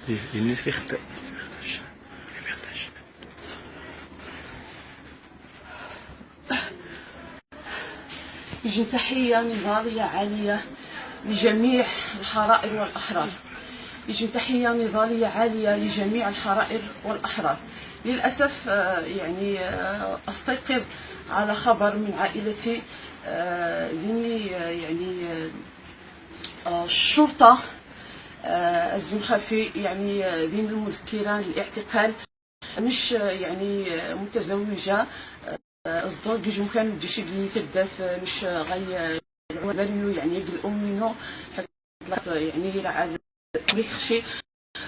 الناس في خط. يجب تحية نضالية عالية لجميع الحرائر والأحرار. يجب تحية نضالية عالية لجميع الحرائر والأحرار. للأسف يعني أستيقظ على خبر من عائلتي لأني يعني الشرطة الزنخافي يعني دين المذكرة للاعتقال مش يعني متزوجة أصدق جيجو كان ديشي اللي كدات مش غاي العواليو يعني الأمينو يعني راه ليك خشي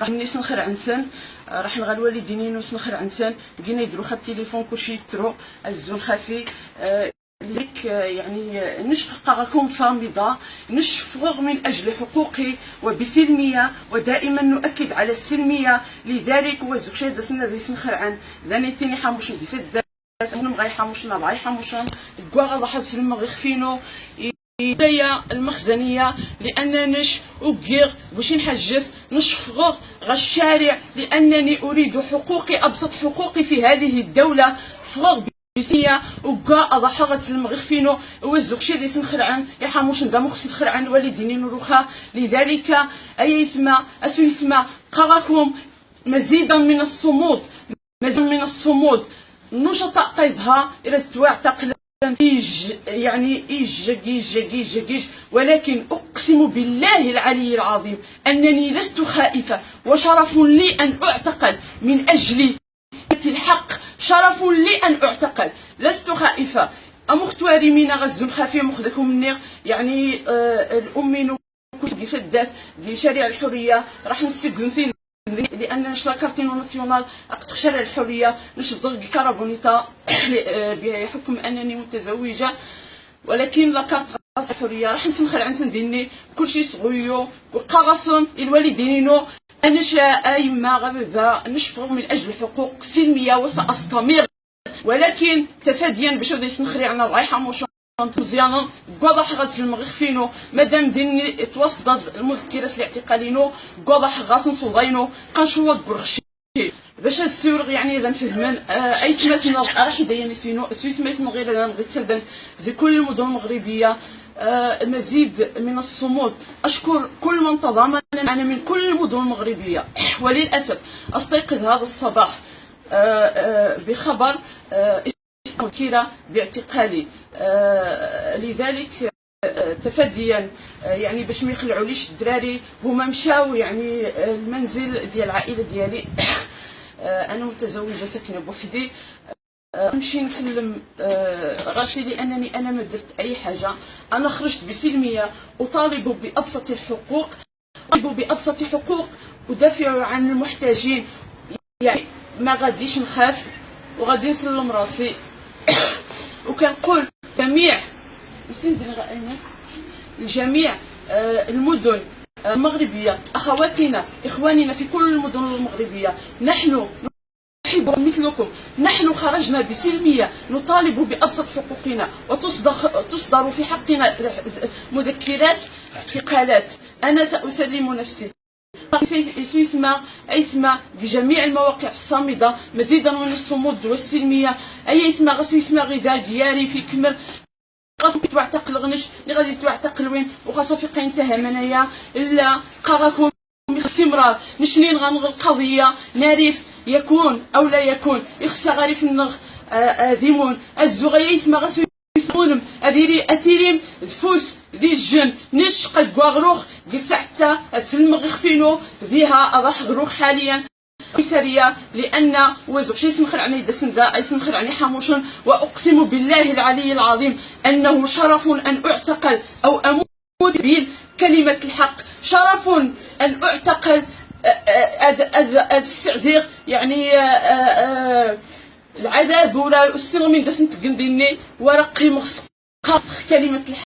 راح نسنخر عنثان راح نغال والدينين وسنخر عنثان بقينا يديروا خد التليفون كلشي يترو الزنخافي لك يعني نشقاكم صامدة نشفغ من أجل حقوقي وبسلمية ودائما نؤكد على السلمية. لذلك وزوجي دسنا ذي سنخر عن ذاني تاني حاموش دي فد من غاي حاموشنا بغاي حاموشن كوا غادا حد سلم غيخفينو إليا المخزنية لأنني أجيغ باش نحجز نشفغ غا الشارع لأنني أريد حقوقي أبسط حقوقي في هذه الدولة فغ بسيا وكا أضحى غتسلم غيخفينو وزوق شي دي سنخرعن يا حاموش ندم خصي تخرعن والديني نروخا. لذلك أيثما أسويثما قراكم مزيدا من الصمود مزيدا من الصمود نشطاء قيدها إلى تعتقل يعني إيج ولكن أقسم بالله العلي العظيم أنني لست خائفة وشرف لي أن أعتقل من أجل الحق. شرف لي أن أعتقل لست خائفة. أمختواري من غزو خافية مخذكم مني يعني الأمين كنت فدات لشارع الحرية راح نسجن فين لأن نشلاكارتينو ناسيونال أقد شارع الحرية نشضر كربونيتا بحكم أنني متزوجة ولكن لاكارت غاس الحرية راح نسنخر عن تنديني كلشي صغيو وقاغصن الوالدينو أنا أيما غبا نشفغ من أجل حقوق سلمية وسأستمر ولكن تفاديا باش غادي نسنخري عنا رايحة موشون مزيانا واضح غتسلم غيخفينو مادام ديني توصدد المذكرات الاعتقالينو واضح غاس نصوضينو قنشوض برخشي باش هاد السيور يعني اذا نفهمان اي تماثلنا راح يديني سويثماثلنا غير انا بغيت تسلدن زي كل المدن المغربيه مزيد من الصمود. أشكر كل من تضامن معنا من كل المدن المغربية. وللأسف أستيقظ هذا الصباح بخبر مذكرة باعتقالي. لذلك تفاديا يعني باش ما يخلعوليش الدراري هما مشاو يعني المنزل ديال العائلة ديالي. أنا متزوجة ساكنة بوحدي نمشي نسلم راسي لانني انا ما درت اي حاجه. انا خرجت بسلميه اطالب بابسط الحقوق ادافع عن المحتاجين يعني ما غاديش نخاف وغادي نسلم راسي وكنقول لجميع المدن المغربيه اخواتنا اخواننا في كل المدن المغربيه نحن مثلكم نحن خرجنا بسلمية نطالب بأبسط حقوقنا وتصدر في حقنا مذكرات اعتقالات. أنا سأسلم نفسي أيثما بجميع المواقع الصامدة مزيدا من الصمود والسلمية أيثما غسويثما غدا دياري في كمر غادي تعتقل غنش غادي تعتقل وين وخاصة في قينتها منايا إلا قراكم باستمرار نشنين غنغ القضية نعرف يكون أو لا يكون يخص غارف النغ ذيمون الزغيث ما غسو يثمونم أديري أتيريم دفوس ذي الجن نش قد غروخ قلت حتى السلم غيخفينو ذيها أضح غروخ حاليا سرية لأن وزوج شي سنخر عني دسندا أي سنخر عني حاموشن. وأقسم بالله العلي العظيم أنه شرف أن أعتقل أو أموت كلمة الحق. شرف أن أعتقل السعذير يعني العذاب ولا السر من دسنت قنديني ورقي مخص كلمة الحق.